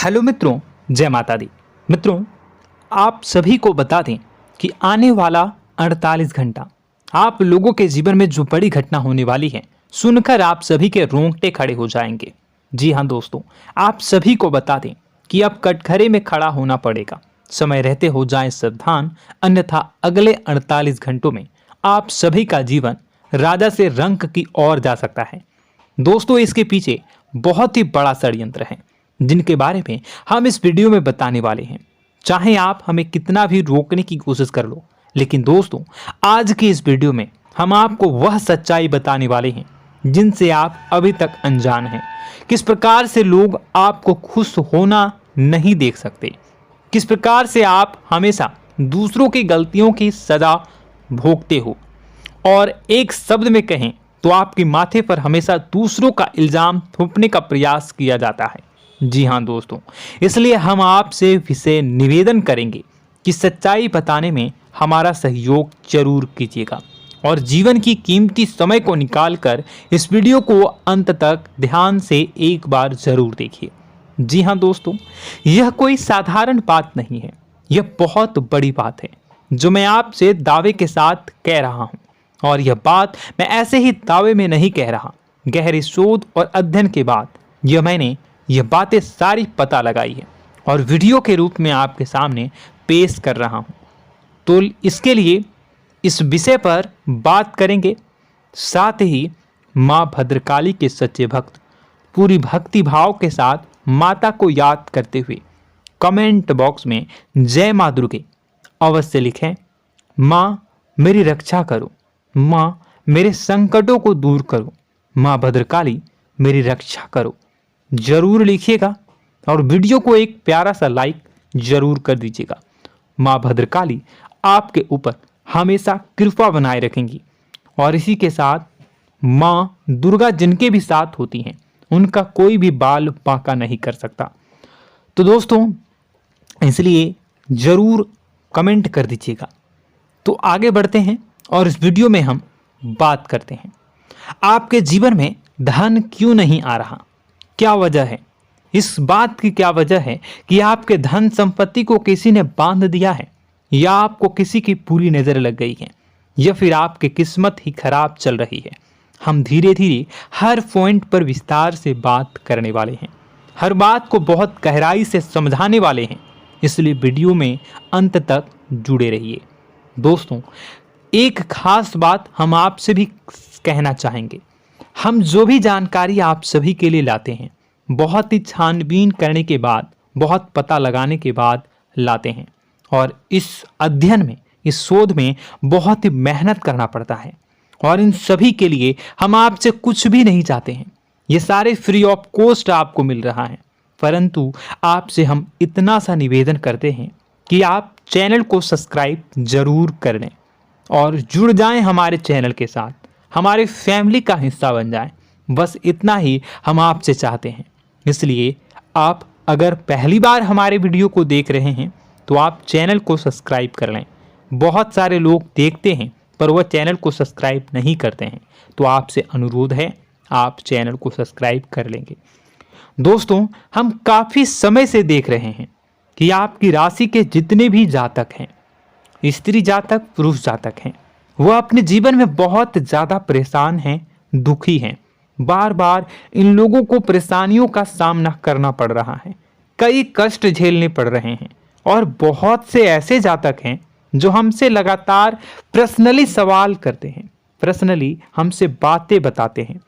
Hello मित्रों, जय माता दी। मित्रों, आप सभी को बता दें कि आने वाला 48 घंटा आप लोगों के जीवन में जो बड़ी घटना होने वाली है, सुनकर आप सभी के रोंगटे खड़े हो जाएंगे। जी हाँ दोस्तों, आप सभी को बता दें कि अब कटघरे में खड़ा होना पड़ेगा। समय रहते हो जाएं सावधान, अन्यथा अगले 48 घंटों में आप सभी का जीवन राजा से रंक की ओर जा सकता है। दोस्तों, इसके पीछे बहुत ही बड़ा षड्यंत्र है जिनके बारे में हम इस वीडियो में बताने वाले हैं। चाहे आप हमें कितना भी रोकने की कोशिश कर लो, लेकिन दोस्तों आज की इस वीडियो में हम आपको वह सच्चाई बताने वाले हैं जिनसे आप अभी तक अनजान हैं। किस प्रकार से लोग आपको खुश होना नहीं देख सकते, किस प्रकार से आप हमेशा दूसरों की गलतियों की सजा भोगते हो, और एक शब्द में कहें तो आपके माथे पर हमेशा दूसरों का इल्जाम थोपने का प्रयास किया जाता है। जी हाँ दोस्तों, इसलिए हम आपसे विशेष निवेदन करेंगे कि सच्चाई बताने में हमारा सहयोग जरूर कीजिएगा और जीवन की कीमती समय को निकालकर इस वीडियो को अंत तक ध्यान से एक बार जरूर देखिए। जी हाँ दोस्तों, यह कोई साधारण बात नहीं है, यह बहुत बड़ी बात है जो मैं आपसे दावे के साथ कह रहा हूँ। और यह बात मैं ऐसे ही दावे में नहीं कह रहा, गहरी शोध और अध्ययन के बाद मैंने यह बातें सारी पता लगाई है और वीडियो के रूप में आपके सामने पेश कर रहा हूं। तो इसके लिए इस विषय पर बात करेंगे। साथ ही मां भद्रकाली के सच्चे भक्त पूरी भक्ति भाव के साथ माता को याद करते हुए कमेंट बॉक्स में जय मां दुर्गे अवश्य लिखें। मां मेरी रक्षा करो, मां मेरे संकटों को दूर करो, मां भद्रकाली मेरी रक्षा करो, जरूर लिखिएगा और वीडियो को एक प्यारा सा लाइक जरूर कर दीजिएगा। मां भद्रकाली आपके ऊपर हमेशा कृपा बनाए रखेंगी और इसी के साथ मां दुर्गा जिनके भी साथ होती हैं उनका कोई भी बाल बांका नहीं कर सकता। तो दोस्तों, इसलिए जरूर कमेंट कर दीजिएगा। तो आगे बढ़ते हैं और इस वीडियो में हम बात करते हैं, आपके जीवन में धन क्यों नहीं आ रहा, क्या वजह है। इस बात की क्या वजह है कि आपके धन संपत्ति को किसी ने बांध दिया है, या आपको किसी की पूरी नजर लग गई है, या फिर आपकी किस्मत ही खराब चल रही है। हम धीरे धीरे हर पॉइंट पर विस्तार से बात करने वाले हैं, हर बात को बहुत गहराई से समझाने वाले हैं, इसलिए वीडियो में अंत तक जुड़े रहिए। दोस्तों, एक खास बात हम आपसे भी कहना चाहेंगे, हम जो भी जानकारी आप सभी के लिए लाते हैं बहुत ही छानबीन करने के बाद, बहुत पता लगाने के बाद लाते हैं, और इस अध्ययन में, इस शोध में बहुत ही मेहनत करना पड़ता है। और इन सभी के लिए हम आपसे कुछ भी नहीं चाहते हैं, ये सारे फ्री ऑफ कॉस्ट आपको मिल रहा है, परंतु आपसे हम इतना सा निवेदन करते हैं कि आप चैनल को सब्सक्राइब जरूर कर लें और जुड़ जाएं हमारे चैनल के साथ, हमारे फैमिली का हिस्सा बन जाएं। बस इतना ही हम आपसे चाहते हैं। इसलिए आप अगर पहली बार हमारे वीडियो को देख रहे हैं तो आप चैनल को सब्सक्राइब कर लें। बहुत सारे लोग देखते हैं पर वह चैनल को सब्सक्राइब नहीं करते हैं, तो आपसे अनुरोध है आप चैनल को सब्सक्राइब कर लेंगे। दोस्तों, हम काफ़ी समय से देख रहे हैं कि आपकी राशि के जितने भी जातक हैं, स्त्री जातक, पुरुष जातक हैं, वह अपने जीवन में बहुत ज़्यादा परेशान हैं, दुखी हैं। बार बार इन लोगों को परेशानियों का सामना करना पड़ रहा है, कई कष्ट झेलने पड़ रहे हैं, और बहुत से ऐसे जातक हैं जो हमसे लगातार पर्सनली सवाल करते हैं, पर्सनली हमसे बातें बताते हैं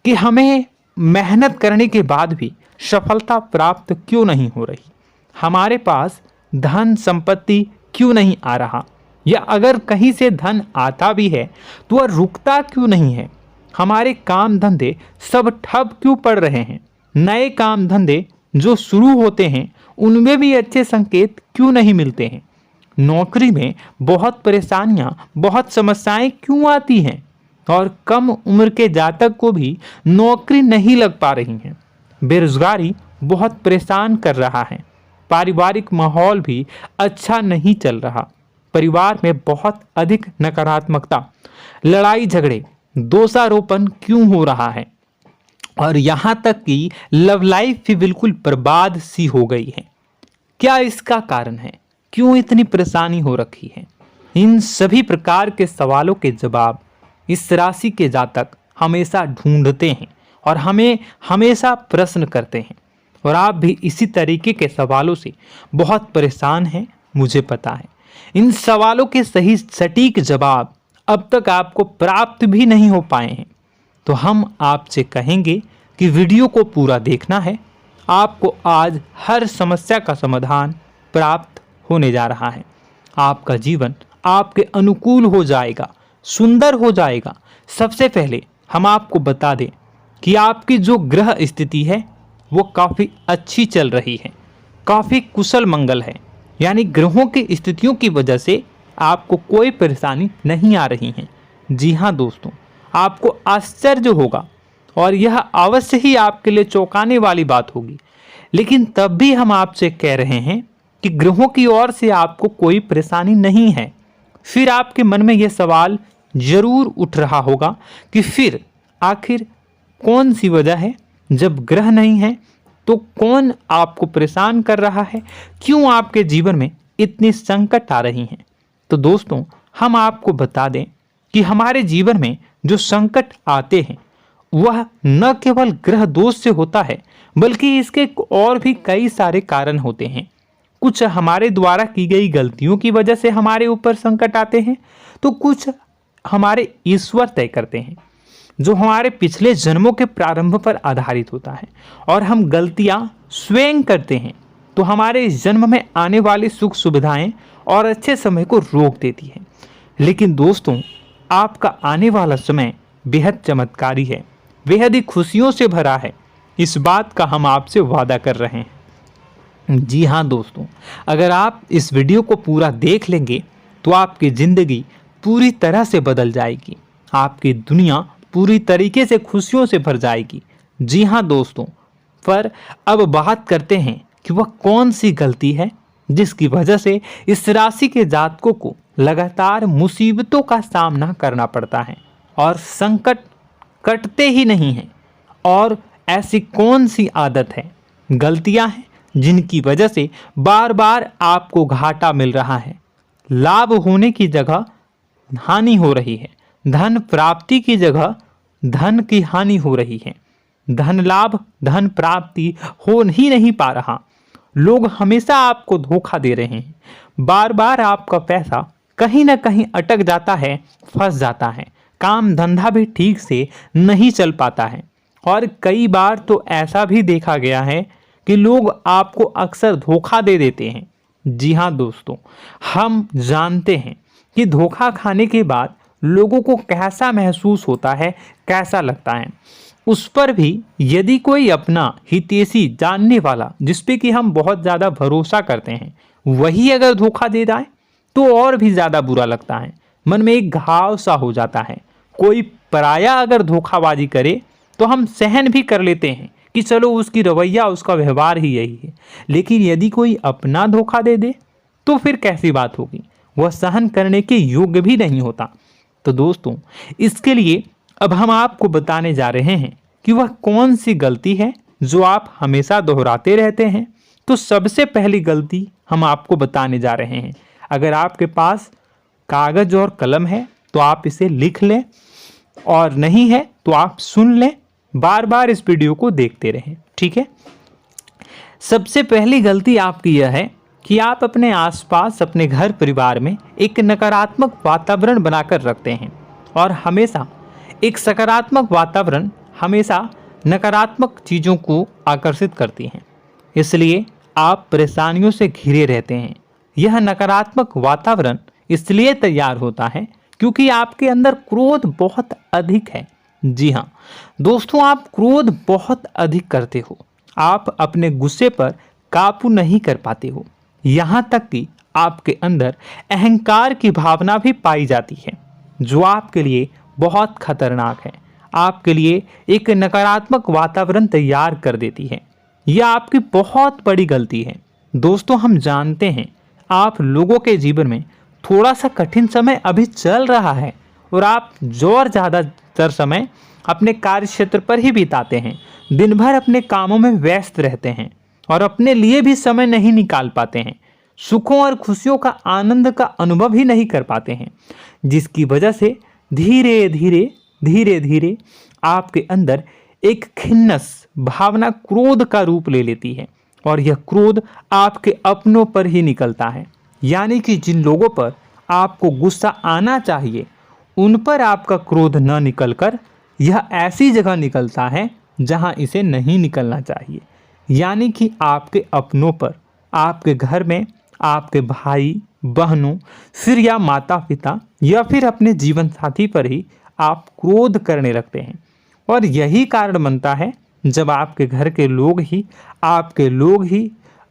कि हमें मेहनत करने के बाद भी सफलता प्राप्त क्यों नहीं हो रही, हमारे पास धन संपत्ति क्यों नहीं आ रहा, या अगर कहीं से धन आता भी है तो वह रुकता क्यों नहीं है, हमारे काम धंधे सब ठप क्यों पड़ रहे हैं, नए काम धंधे जो शुरू होते हैं उनमें भी अच्छे संकेत क्यों नहीं मिलते हैं, नौकरी में बहुत परेशानियां, बहुत समस्याएं क्यों आती हैं, और कम उम्र के जातक को भी नौकरी नहीं लग पा रही हैं, बेरोजगारी बहुत परेशान कर रहा है, पारिवारिक माहौल भी अच्छा नहीं चल रहा, परिवार में बहुत अधिक नकारात्मकता, लड़ाई झगड़े, दोषारोपण क्यों हो रहा है, और यहाँ तक कि लव लाइफ भी बिल्कुल बर्बाद सी हो गई है। क्या इसका कारण है? क्यों इतनी परेशानी हो रखी है? इन सभी प्रकार के सवालों के जवाब इस राशि के जातक हमेशा ढूंढते हैं और हमें हमेशा प्रश्न करते हैं। और आप भी इसी तरीके के सवालों से बहुत परेशान हैं, मुझे पता है। इन सवालों के सही सटीक जवाब अब तक आपको प्राप्त भी नहीं हो पाए हैं। तो हम आपसे कहेंगे कि वीडियो को पूरा देखना है। आपको आज हर समस्या का समाधान प्राप्त होने जा रहा है। आपका जीवन आपके अनुकूल हो जाएगा, सुंदर हो जाएगा। सबसे पहले हम आपको बता दें कि आपकी जो ग्रह स्थिति है वो काफ़ी अच्छी चल रही है, काफ़ी कुशल मंगल है। यानी ग्रहों की स्थितियों की वजह से आपको कोई परेशानी नहीं आ रही है। जी हाँ दोस्तों, आपको आश्चर्य होगा और यह अवश्य ही आपके लिए चौंकाने वाली बात होगी। लेकिन तब भी हम आपसे कह रहे हैं कि ग्रहों की ओर से आपको कोई परेशानी नहीं है। फिर आपके मन में यह सवाल जरूर उठ रहा होगा कि फिर आखिर कौन सी वजह है? जब ग्रह नहीं है तो कौन आपको परेशान कर रहा है? क्यों आपके जीवन में इतनी संकट आ रही हैं? तो दोस्तों, हम आपको बता दें कि हमारे जीवन में जो संकट आते हैं वह न केवल ग्रह दोष से होता है, बल्कि इसके और भी कई सारे कारण होते हैं। कुछ हमारे द्वारा की गई गलतियों की वजह से हमारे ऊपर संकट आते हैं, तो कुछ हमारे ईश्वर तय करते हैं, जो हमारे पिछले जन्मों के प्रारंभ पर आधारित होता है। और हम गलतियां स्वयं करते हैं तो हमारे इस जन्म में आने वाली सुख सुविधाएं और अच्छे समय को रोक देती है। लेकिन दोस्तों, आपका आने वाला समय बेहद चमत्कारी है, बेहद ही खुशियों से भरा है। इस बात का हम आपसे वादा कर रहे हैं। जी हाँ दोस्तों, अगर आप इस वीडियो को पूरा देख लेंगे तो आपकी ज़िंदगी पूरी तरह से बदल जाएगी, आपकी दुनिया पूरी तरीके से खुशियों से भर जाएगी। जी हाँ दोस्तों, पर अब बात करते हैं कि वह कौन सी गलती है जिसकी वजह से इस राशि के जातकों को लगातार मुसीबतों का सामना करना पड़ता है और संकट कटते ही नहीं हैं। और ऐसी कौन सी आदत है, गलतियां हैं जिनकी वजह से बार बार आपको घाटा मिल रहा है, लाभ होने की जगह हानि हो रही है, धन प्राप्ति की जगह धन की हानि हो रही है, धन लाभ धन प्राप्ति हो ही नहीं पा रहा, लोग हमेशा आपको धोखा दे रहे हैं, बार बार आपका पैसा कहीं ना कहीं अटक जाता है, फंस जाता है, काम धंधा भी ठीक से नहीं चल पाता है। और कई बार तो ऐसा भी देखा गया है कि लोग आपको अक्सर धोखा दे देते हैं। जी हाँ दोस्तों, हम जानते हैं कि धोखा खाने के बाद लोगों को कैसा महसूस होता है, कैसा लगता है। उस पर भी यदि कोई अपना हितैषी जानने वाला, जिस पे कि हम बहुत ज़्यादा भरोसा करते हैं, वही अगर धोखा दे जाए तो और भी ज़्यादा बुरा लगता है, मन में एक घाव सा हो जाता है। कोई पराया अगर धोखाबाजी करे तो हम सहन भी कर लेते हैं कि चलो उसकी रवैया, उसका व्यवहार ही यही है। लेकिन यदि कोई अपना धोखा दे दे तो फिर कैसी बात होगी, वह सहन करने के योग्य भी नहीं होता। तो दोस्तों, इसके लिए अब हम आपको बताने जा रहे हैं कि वह कौन सी गलती है जो आप हमेशा दोहराते रहते हैं। तो सबसे पहली गलती हम आपको बताने जा रहे हैं। अगर आपके पास कागज और कलम है तो आप इसे लिख लें, और नहीं है तो आप सुन लें, बार बार इस वीडियो को देखते रहें, ठीक है। सबसे पहली गलती आपकी यह है कि आप अपने आसपास, अपने घर परिवार में एक नकारात्मक वातावरण बनाकर रखते हैं। और हमेशा एक सकारात्मक वातावरण हमेशा नकारात्मक चीज़ों को आकर्षित करती हैं, इसलिए आप परेशानियों से घिरे रहते हैं। यह नकारात्मक वातावरण इसलिए तैयार होता है क्योंकि आपके अंदर क्रोध बहुत अधिक है। जी हाँ दोस्तों, आप क्रोध बहुत अधिक करते हो, आप अपने गुस्से पर काबू नहीं कर पाते हो, यहाँ तक कि आपके अंदर अहंकार की भावना भी पाई जाती है, जो आपके लिए बहुत खतरनाक है, आपके लिए एक नकारात्मक वातावरण तैयार कर देती है। यह आपकी बहुत बड़ी गलती है। दोस्तों, हम जानते हैं आप लोगों के जीवन में थोड़ा सा कठिन समय अभी चल रहा है और आप ज़्यादातर समय अपने कार्य क्षेत्र पर ही बिताते हैं, दिन भर अपने कामों में व्यस्त रहते हैं और अपने लिए भी समय नहीं निकाल पाते हैं, सुखों और खुशियों का आनंद का अनुभव ही नहीं कर पाते हैं, जिसकी वजह से धीरे धीरे धीरे धीरे आपके अंदर एक खिन्नस भावना क्रोध का रूप ले लेती है और यह क्रोध आपके अपनों पर ही निकलता है। यानी कि जिन लोगों पर आपको गुस्सा आना चाहिए उन पर आपका क्रोध न निकलकर यह ऐसी जगह निकलता है जहां इसे नहीं निकलना चाहिए। यानी कि आपके अपनों पर, आपके घर में आपके भाई बहनों, फिर या माता पिता या फिर अपने जीवन साथी पर ही आप क्रोध करने लगते हैं। और यही कारण बनता है जब आपके घर के लोग ही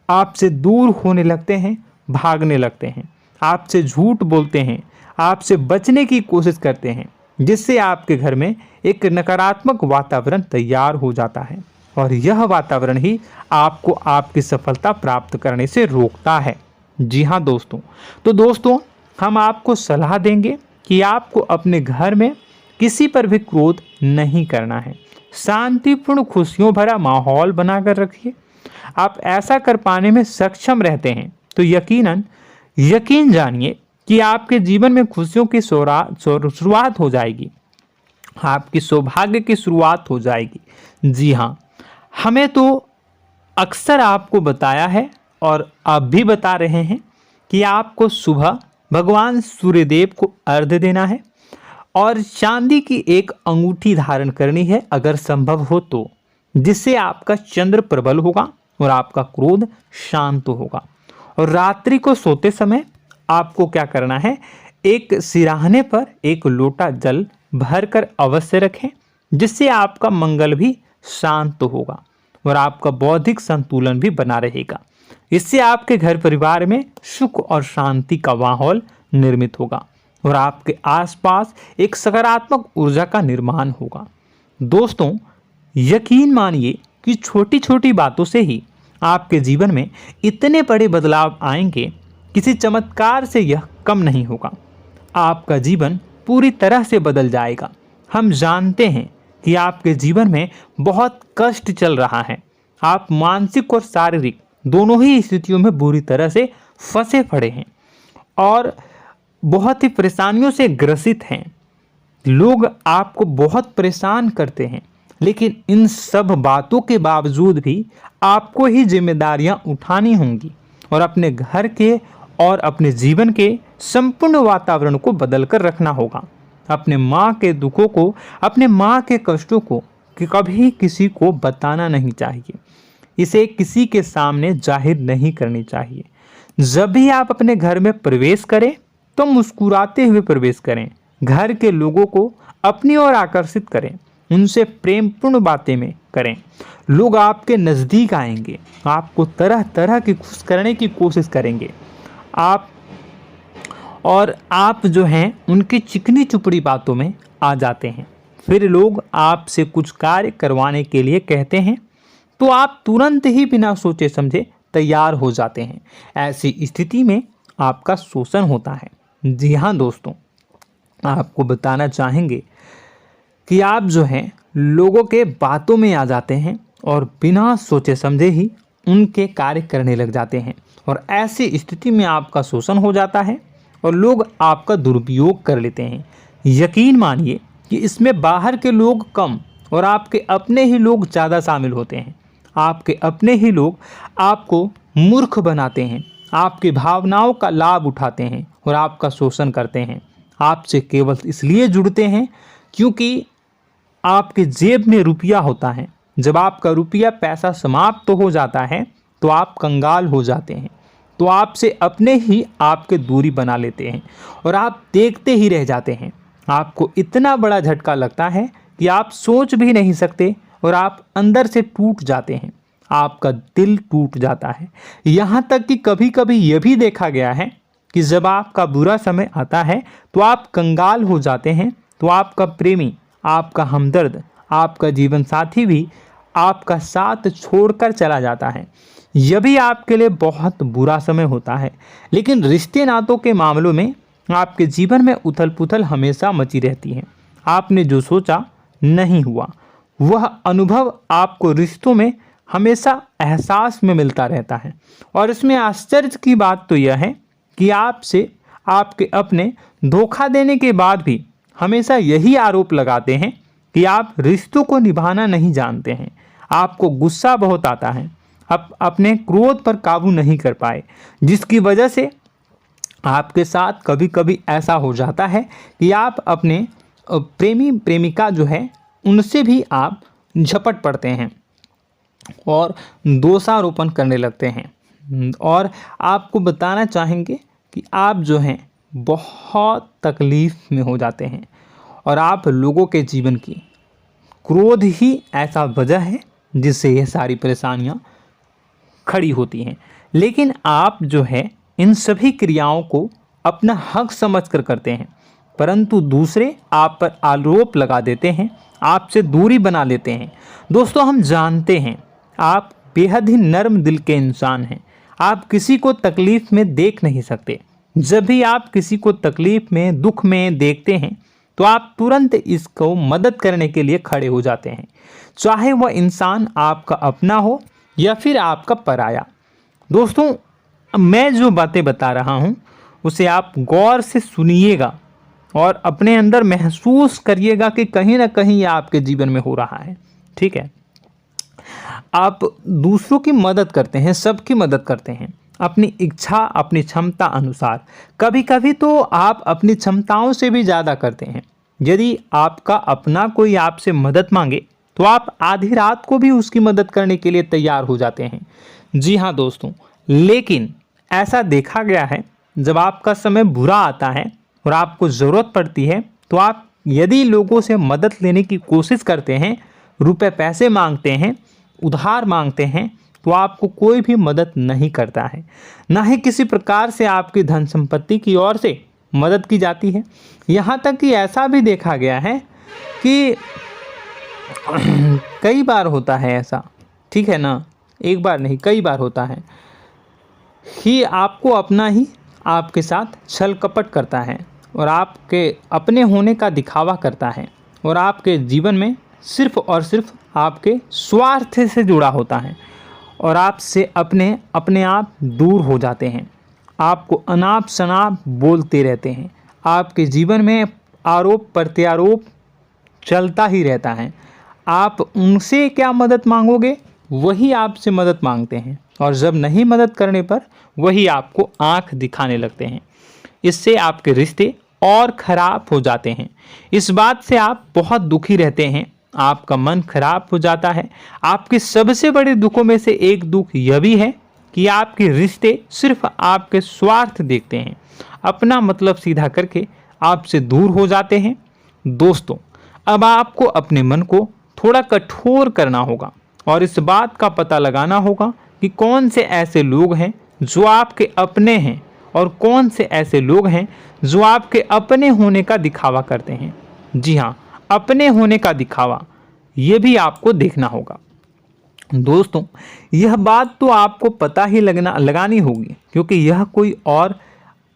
आपसे दूर होने लगते हैं, भागने लगते हैं, आपसे झूठ बोलते हैं, आपसे बचने की कोशिश करते हैं, जिससे आपके घर में एक नकारात्मक वातावरण तैयार हो जाता है और यह वातावरण ही आपको आपकी सफलता प्राप्त करने से रोकता है। जी हाँ दोस्तों, तो दोस्तों हम आपको सलाह देंगे कि आपको अपने घर में किसी पर भी क्रोध नहीं करना है। शांतिपूर्ण खुशियों भरा माहौल बनाकर रखिए। आप ऐसा कर पाने में सक्षम रहते हैं तो यकीन जानिए कि आपके जीवन में खुशियों की शुरुआत हो जाएगी, आपकी सौभाग्य की शुरुआत हो जाएगी। जी हाँ, हमें तो अक्सर आपको बताया है और आप भी बता रहे हैं कि आपको सुबह भगवान सूर्यदेव को अर्घ्य देना है और चांदी की एक अंगूठी धारण करनी है अगर संभव हो तो, जिससे आपका चंद्र प्रबल होगा और आपका क्रोध शांत होगा। और रात्रि को सोते समय आपको क्या करना है, एक सिराहने पर एक लोटा जल भरकर अवश्य रखें, जिससे आपका मंगल भी शांत होगा और आपका बौद्धिक संतुलन भी बना रहेगा। इससे आपके घर परिवार में सुख और शांति का माहौल निर्मित होगा और आपके आसपास एक सकारात्मक ऊर्जा का निर्माण होगा। दोस्तों यकीन मानिए कि छोटी छोटी बातों से ही आपके जीवन में इतने बड़े बदलाव आएंगे, किसी चमत्कार से यह कम नहीं होगा। आपका जीवन पूरी तरह से बदल जाएगा। हम जानते हैं कि आपके जीवन में बहुत कष्ट चल रहा है, आप मानसिक और शारीरिक दोनों ही स्थितियों में बुरी तरह से फंसे पड़े हैं और बहुत ही परेशानियों से ग्रसित हैं। लोग आपको बहुत परेशान करते हैं, लेकिन इन सब बातों के बावजूद भी आपको ही जिम्मेदारियां उठानी होंगी और अपने घर के और अपने जीवन के संपूर्ण वातावरण को बदल कर रखना होगा। अपने माँ के दुखों को, अपने माँ के कष्टों को कभी किसी को बताना नहीं चाहिए, इसे किसी के सामने जाहिर नहीं करनी चाहिए। जब भी आप अपने घर में प्रवेश करें तो मुस्कुराते हुए प्रवेश करें, घर के लोगों को अपनी ओर आकर्षित करें, उनसे प्रेमपूर्ण बातें में करें। लोग आपके नज़दीक आएंगे, आपको तरह तरह की खुश करने की कोशिश करेंगे। आप जो हैं उनकी चिकनी चुपड़ी बातों में आ जाते हैं। फिर लोग आपसे कुछ कार्य करवाने के लिए कहते हैं तो आप तुरंत ही बिना सोचे समझे तैयार हो जाते हैं। ऐसी स्थिति में आपका शोषण होता है। जी हाँ दोस्तों, आपको बताना चाहेंगे कि आप जो हैं लोगों के बातों में आ जाते हैं और बिना सोचे समझे ही उनके कार्य करने लग जाते हैं और ऐसी स्थिति में आपका शोषण हो जाता है और लोग आपका दुरुपयोग कर लेते हैं। यकीन मानिए कि इसमें बाहर के लोग कम और आपके अपने ही लोग ज़्यादा शामिल होते हैं। आपके अपने ही लोग आपको मूर्ख बनाते हैं, आपकी भावनाओं का लाभ उठाते हैं और आपका शोषण करते हैं। आपसे केवल इसलिए जुड़ते हैं क्योंकि आपके जेब में रुपया होता है। जब आपका रुपया पैसा समाप्त हो जाता है तो आप कंगाल हो जाते हैं, तो आपसे अपने ही आपके दूरी बना लेते हैं और आप देखते ही रह जाते हैं। आपको इतना बड़ा झटका लगता है कि आप सोच भी नहीं सकते और आप अंदर से टूट जाते हैं, आपका दिल टूट जाता है। यहाँ तक कि कभी कभी यह भी देखा गया है कि जब आपका बुरा समय आता है तो आप कंगाल हो जाते हैं, तो आपका प्रेमी, आपका हमदर्द, आपका जीवन साथी भी आपका साथ छोड़कर चला जाता है। यह भी आपके लिए बहुत बुरा समय होता है। लेकिन रिश्ते नातों के मामलों में आपके जीवन में उथल पुथल हमेशा मची रहती है। आपने जो सोचा नहीं हुआ। वह अनुभव आपको रिश्तों में हमेशा एहसास में मिलता रहता है। और इसमें आश्चर्य की बात तो यह है कि आपसे आपके अपने धोखा देने के बाद भी हमेशा यही आरोप लगाते हैं कि आप रिश्तों को निभाना नहीं जानते हैं। आपको गुस्सा बहुत आता है, आप अपने क्रोध पर काबू नहीं कर पाए, जिसकी वजह से आपके साथ कभी कभी ऐसा हो जाता है कि आप अपने प्रेमी प्रेमिका जो है उनसे भी आप झपट पड़ते हैं और दोषारोपण करने लगते हैं। और आपको बताना चाहेंगे कि आप जो हैं बहुत तकलीफ़ में हो जाते हैं और आप लोगों के जीवन की क्रोध ही ऐसा वजह है जिससे ये सारी परेशानियां खड़ी होती हैं। लेकिन आप जो है इन सभी क्रियाओं को अपना हक समझकर करते हैं, परंतु दूसरे आप पर आरोप लगा देते हैं, आपसे दूरी बना लेते हैं। दोस्तों, हम जानते हैं आप बेहद ही नर्म दिल के इंसान हैं। आप किसी को तकलीफ़ में देख नहीं सकते। जब भी आप किसी को तकलीफ़ में, दुख में देखते हैं तो आप तुरंत इसको मदद करने के लिए खड़े हो जाते हैं, चाहे वह इंसान आपका अपना हो या फिर आपका पराया। दोस्तों, मैं जो बातें बता रहा हूँ उसे आप गौर से सुनिएगा और अपने अंदर महसूस करिएगा कि कहीं ना कहीं यह आपके जीवन में हो रहा है। ठीक है, आप दूसरों की मदद करते हैं, सबकी मदद करते हैं अपनी इच्छा, अपनी क्षमता अनुसार। कभी कभी तो आप अपनी क्षमताओं से भी ज़्यादा करते हैं। यदि आपका अपना कोई आपसे मदद मांगे तो आप आधी रात को भी उसकी मदद करने के लिए तैयार हो जाते हैं। जी हाँ दोस्तों, लेकिन ऐसा देखा गया है जब आपका समय बुरा आता है और आपको ज़रूरत पड़ती है तो आप यदि लोगों से मदद लेने की कोशिश करते हैं, रुपए पैसे मांगते हैं, उधार मांगते हैं, तो आपको कोई भी मदद नहीं करता है। ना ही किसी प्रकार से आपकी धन संपत्ति की ओर से मदद की जाती है। यहाँ तक कि ऐसा भी देखा गया है कि कई बार होता है ऐसा, ठीक है ना, एक बार नहीं कई बार होता है कि आपको अपना ही आपके साथ छल कपट करता है और आपके अपने होने का दिखावा करता है और आपके जीवन में सिर्फ और सिर्फ आपके स्वार्थ से जुड़ा होता है और आपसे अपने आप दूर हो जाते हैं। आपको अनाप शनाप बोलते रहते हैं। आपके जीवन में आरोप प्रत्यारोप चलता ही रहता है। आप उनसे क्या मदद मांगोगे, वही आपसे मदद मांगते हैं और जब नहीं मदद करने पर वही आपको आंख दिखाने लगते हैं। इससे आपके रिश्ते और ख़राब हो जाते हैं। इस बात से आप बहुत दुखी रहते हैं, आपका मन खराब हो जाता है। आपके सबसे बड़े दुखों में से एक दुख यह भी है कि आपके रिश्ते सिर्फ आपके स्वार्थ देखते हैं, अपना मतलब सीधा करके आपसे दूर हो जाते हैं। दोस्तों, अब आपको अपने मन को थोड़ा कठोर करना होगा और इस बात का पता लगाना होगा कि कौन से ऐसे लोग हैं जो आपके अपने हैं और कौन से ऐसे लोग हैं जो आपके अपने होने का दिखावा करते हैं। जी हाँ, अपने होने का दिखावा, ये भी आपको देखना होगा। दोस्तों, यह बात तो आपको पता ही लगानी होगी, क्योंकि यह कोई और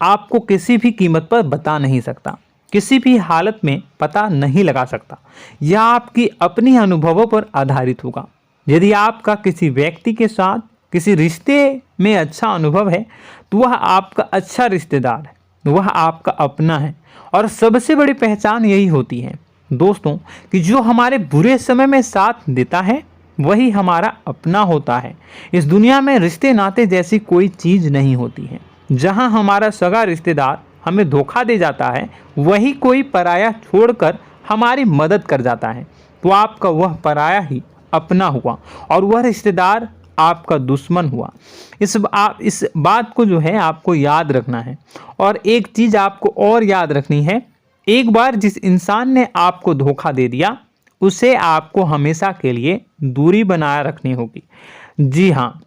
आपको किसी भी कीमत पर बता नहीं सकता, किसी भी हालत में पता नहीं लगा सकता। यह आपकी अपनी अनुभवों पर आधारित होगा। यदि आपका किसी व्यक्ति के साथ किसी रिश्ते में अच्छा अनुभव है तो वह आपका अच्छा रिश्तेदार है, वह आपका अपना है। और सबसे बड़ी पहचान यही होती है दोस्तों कि जो हमारे बुरे समय में साथ देता है वही हमारा अपना होता है। इस दुनिया में रिश्ते नाते जैसी कोई चीज़ नहीं होती है। जहां हमारा सगा रिश्तेदार हमें धोखा दे जाता है, वही कोई पराया छोड़कर हमारी मदद कर जाता है, तो आपका वह पराया ही अपना हुआ और वह रिश्तेदार आपका दुश्मन हुआ। इस बात को जो है आपको याद रखना है। और एक चीज़ आपको और याद रखनी है, एक बार जिस इंसान ने आपको धोखा दे दिया उसे आपको हमेशा के लिए दूरी बनाए रखनी होगी। जी हाँ,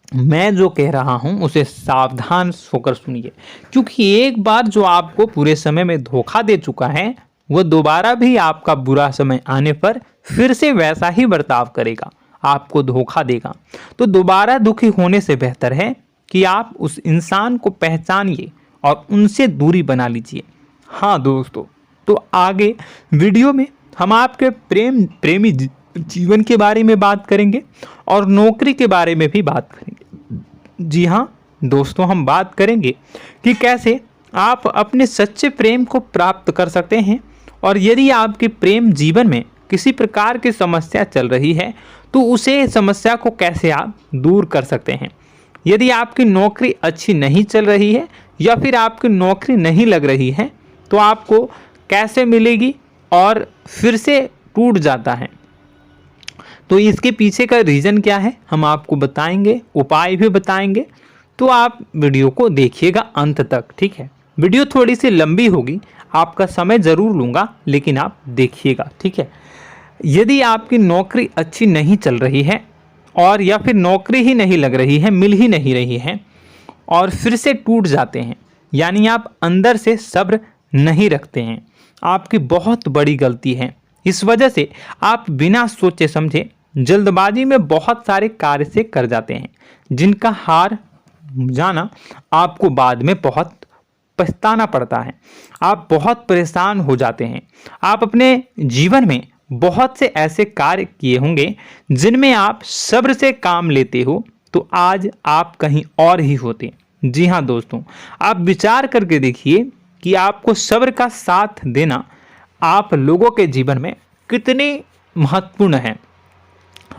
मैं जो कह रहा हूँ उसे सावधान होकर सुनिए, क्योंकि एक बार जो आपको पूरे समय में धोखा दे चुका है वह दोबारा भी आपका बुरा समय आने पर फिर से वैसा ही बर्ताव करेगा, आपको धोखा देगा। तो दोबारा दुखी होने से बेहतर है कि आप उस इंसान को पहचानिए और उनसे दूरी बना लीजिए। हाँ दोस्तों, तो आगे वीडियो में हम आपके प्रेमी जीवन के बारे में बात करेंगे और नौकरी के बारे में भी बात करेंगे। जी हाँ दोस्तों, हम बात करेंगे कि कैसे आप अपने सच्चे प्रेम को प्राप्त कर सकते हैं, और यदि आपके प्रेम जीवन में किसी प्रकार की समस्या चल रही है तो उसे समस्या को कैसे आप दूर कर सकते हैं। यदि आपकी नौकरी अच्छी नहीं चल रही है या फिर आपकी नौकरी नहीं लग रही है तो आपको कैसे मिलेगी और फिर से टूट जाता है, तो इसके पीछे का रीज़न क्या है हम आपको बताएंगे, उपाय भी बताएंगे। तो आप वीडियो को देखिएगा अंत तक, ठीक है। वीडियो थोड़ी सी लंबी होगी, आपका समय ज़रूर लूँगा, लेकिन आप देखिएगा, ठीक है। यदि आपकी नौकरी अच्छी नहीं चल रही है और या फिर नौकरी ही नहीं लग रही है, मिल ही नहीं रही है और फिर से टूट जाते हैं, यानी आप अंदर से सब्र नहीं रखते हैं, आपकी बहुत बड़ी गलती है। इस वजह से आप बिना सोचे समझे जल्दबाजी में बहुत सारे कार्य से कर जाते हैं, जिनका हार जाना आपको बाद में बहुत पछताना पड़ता है। आप बहुत परेशान हो जाते हैं। आप अपने जीवन में बहुत से ऐसे कार्य किए होंगे जिनमें आप सब्र से काम लेते हो, तो आज आप कहीं और ही होते। जी हाँ दोस्तों, आप विचार करके देखिए कि आपको सब्र का साथ देना आप लोगों के जीवन में कितने महत्वपूर्ण है।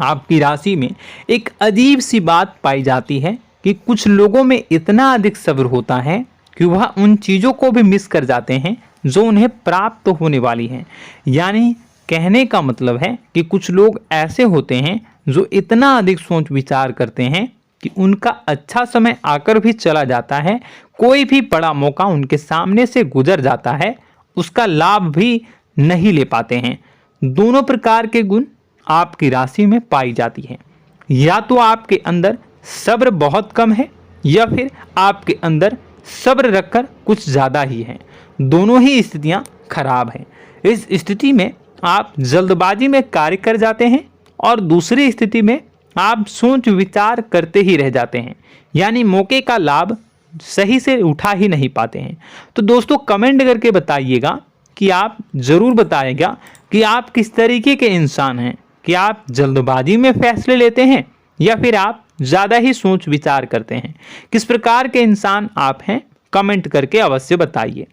आपकी राशि में एक अजीब सी बात पाई जाती है कि कुछ लोगों में इतना अधिक सब्र होता है कि वह उन चीज़ों को भी मिस कर जाते हैं जो उन्हें प्राप्त होने वाली हैं। यानी कहने का मतलब है कि कुछ लोग ऐसे होते हैं जो इतना अधिक सोच विचार करते हैं कि उनका अच्छा समय आकर भी चला जाता है, कोई भी बड़ा मौका उनके सामने से गुजर जाता है, उसका लाभ भी नहीं ले पाते हैं। दोनों प्रकार के गुण आपकी राशि में पाई जाती है। या तो आपके अंदर सब्र बहुत कम है या फिर आपके अंदर सब्र रखकर कुछ ज़्यादा ही है। दोनों ही स्थितियाँ खराब हैं। इस स्थिति में आप जल्दबाजी में कार्य कर जाते हैं और दूसरी स्थिति में आप सोच विचार करते ही रह जाते हैं, यानी मौके का लाभ सही से उठा ही नहीं पाते हैं। तो दोस्तों कमेंट करके बताइएगा कि आप ज़रूर बताइएगा कि आप किस तरीके के इंसान हैं, कि आप जल्दबाजी में फैसले लेते हैं या फिर आप ज़्यादा ही सोच विचार करते हैं। किस प्रकार के इंसान आप हैं, कमेंट करके अवश्य बताइए।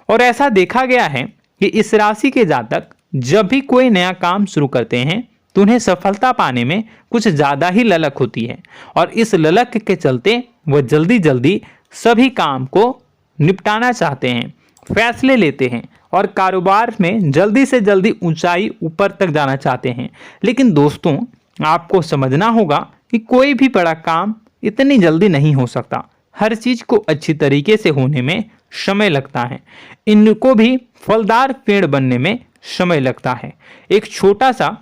और ऐसा देखा गया है कि इस राशि के जातक जब भी कोई नया काम शुरू करते हैं तो उन्हें सफलता पाने में कुछ ज़्यादा ही ललक होती है, और इस ललक के चलते वह जल्दी जल्दी सभी काम को निपटाना चाहते हैं, फैसले लेते हैं और कारोबार में जल्दी से जल्दी ऊंचाई ऊपर तक जाना चाहते हैं। लेकिन दोस्तों आपको समझना होगा कि कोई भी बड़ा काम इतनी जल्दी नहीं हो सकता। हर चीज़ को अच्छी तरीके से होने में समय लगता है। इनको भी फलदार पेड़ बनने में समय लगता है। एक छोटा सा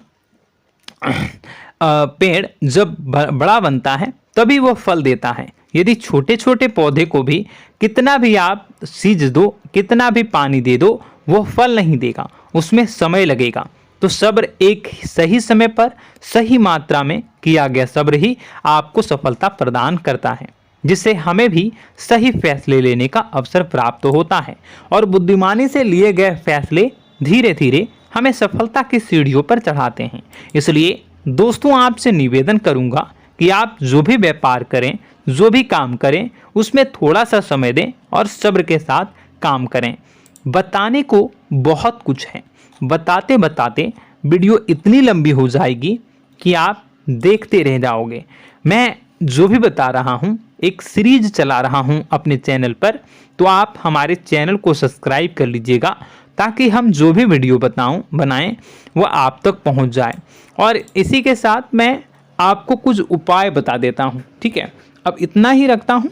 पेड़ जब बड़ा बनता है तभी वो फल देता है। यदि छोटे छोटे पौधे को भी कितना भी आप सींच दो, कितना भी पानी दे दो, वो फल नहीं देगा, उसमें समय लगेगा। तो सब्र एक सही समय पर सही मात्रा में किया गया सब्र ही आपको सफलता प्रदान करता है, जिससे हमें भी सही फैसले लेने का अवसर प्राप्त होता है और बुद्धिमानी से लिए गए फैसले धीरे धीरे हमें सफलता की सीढ़ियों पर चढ़ाते हैं। इसलिए दोस्तों आपसे निवेदन करूंगा कि आप जो भी व्यापार करें, जो भी काम करें, उसमें थोड़ा सा समय दें और सब्र के साथ काम करें। बताने को बहुत कुछ है, बताते बताते वीडियो इतनी लंबी हो जाएगी कि आप देखते रह जाओगे। मैं जो भी बता रहा हूँ एक सीरीज चला रहा हूँ अपने चैनल पर, तो आप हमारे चैनल को सब्सक्राइब कर लीजिएगा ताकि हम जो भी वीडियो बनाएं वो आप तक पहुँच जाए। और इसी के साथ मैं आपको कुछ उपाय बता देता हूँ, ठीक है। अब इतना ही रखता हूँ।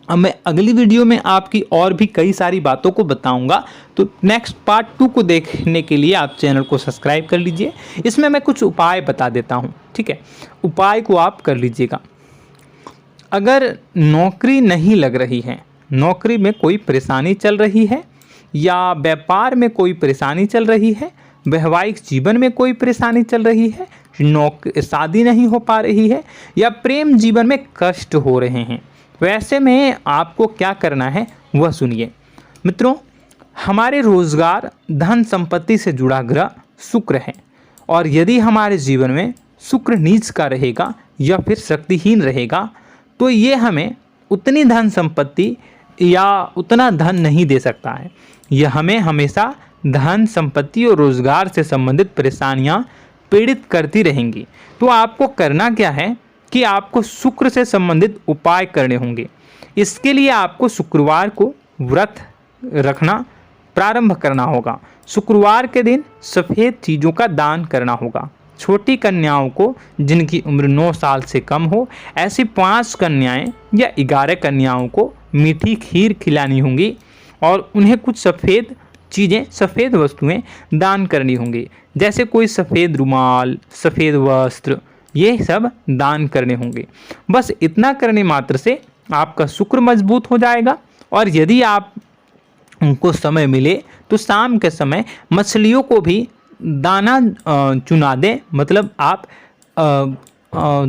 अब मैं अगली वीडियो में आपकी और भी कई सारी बातों को बताऊंगा, तो नेक्स्ट पार्ट 2 को देखने के लिए आप चैनल को सब्सक्राइब कर लीजिए। इसमें मैं कुछ उपाय बता देता हूं, ठीक है। उपाय को आप कर लीजिएगा। अगर नौकरी नहीं लग रही है, नौकरी में कोई परेशानी चल रही है, या व्यापार में कोई परेशानी चल रही है, वैवाहिक जीवन में कोई परेशानी चल रही है, शादी नहीं हो पा रही है, या प्रेम जीवन में कष्ट हो रहे हैं, वैसे में आपको क्या करना है वह सुनिए। मित्रों, हमारे रोजगार धन संपत्ति से जुड़ा ग्रह शुक्र है, और यदि हमारे जीवन में शुक्र नीच का रहेगा या फिर शक्तिहीन रहेगा तो ये हमें उतनी धन संपत्ति या उतना धन नहीं दे सकता है। यह हमें हमेशा धन संपत्ति और रोजगार से संबंधित परेशानियां पीड़ित करती रहेंगी। तो आपको करना क्या है कि आपको शुक्र से संबंधित उपाय करने होंगे। इसके लिए आपको शुक्रवार को व्रत रखना प्रारंभ करना होगा। शुक्रवार के दिन सफ़ेद चीज़ों का दान करना होगा। छोटी कन्याओं को जिनकी उम्र 9 साल से कम हो, ऐसी 5 कन्याएं या 11 कन्याओं को मीठी खीर खिलानी होंगी और उन्हें कुछ सफ़ेद चीज़ें, सफ़ेद वस्तुएं दान करनी होंगी, जैसे कोई सफ़ेद रुमाल, सफ़ेद वस्त्र, ये सब दान करने होंगे। बस इतना करने मात्र से आपका शुक्र मजबूत हो जाएगा। और यदि आप उनको समय मिले तो शाम के समय मछलियों को भी दाना चुना दें, मतलब आप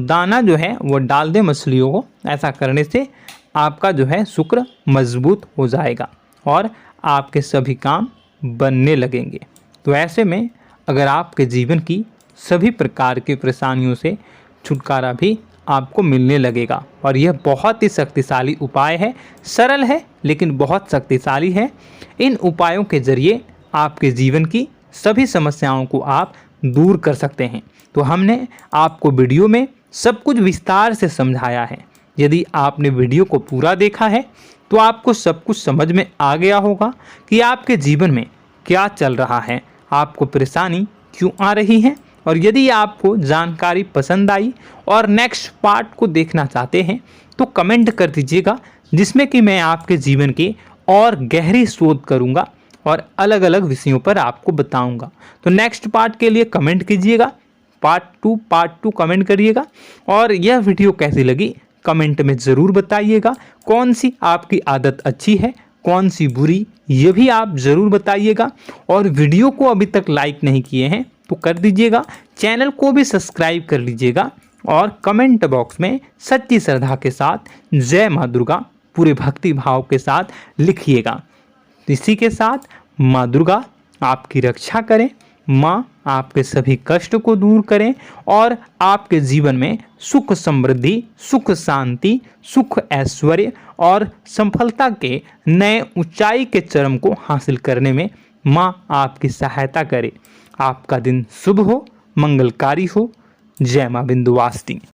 दाना जो है वो डाल दें मछलियों को। ऐसा करने से आपका जो है शुक्र मजबूत हो जाएगा और आपके सभी काम बनने लगेंगे। तो ऐसे में अगर आपके जीवन की सभी प्रकार की परेशानियों से छुटकारा भी आपको मिलने लगेगा। और यह बहुत ही शक्तिशाली उपाय है, सरल है लेकिन बहुत शक्तिशाली है। इन उपायों के जरिए आपके जीवन की सभी समस्याओं को आप दूर कर सकते हैं। तो हमने आपको वीडियो में सब कुछ विस्तार से समझाया है। यदि आपने वीडियो को पूरा देखा है तो आपको सब कुछ समझ में आ गया होगा कि आपके जीवन में क्या चल रहा है, आपको परेशानी क्यों आ रही है। और यदि आपको जानकारी पसंद आई और नेक्स्ट पार्ट को देखना चाहते हैं तो कमेंट कर दीजिएगा, जिसमें कि मैं आपके जीवन की और गहरी शोध करूंगा और अलग अलग विषयों पर आपको बताऊंगा। तो नेक्स्ट पार्ट के लिए कमेंट कीजिएगा, पार्ट टू कमेंट करिएगा। और यह वीडियो कैसी लगी कमेंट में ज़रूर बताइएगा। कौन सी आपकी आदत अच्छी है, कौन सी बुरी, ये भी आप ज़रूर बताइएगा। और वीडियो को अभी तक लाइक नहीं किए हैं तो कर दीजिएगा, चैनल को भी सब्सक्राइब कर लीजिएगा और कमेंट बॉक्स में सच्ची श्रद्धा के साथ जय माँ दुर्गा पूरे भक्ति भाव के साथ लिखिएगा। इसी के साथ माँ दुर्गा आपकी रक्षा करें, माँ आपके सभी कष्ट को दूर करें और आपके जीवन में सुख समृद्धि, सुख शांति, सुख ऐश्वर्य और सफलता के नए ऊंचाई के चरम को हासिल करने में माँ आपकी सहायता करे। आपका दिन शुभ हो, मंगलकारी हो। जय माँ विंध्यवासिनी।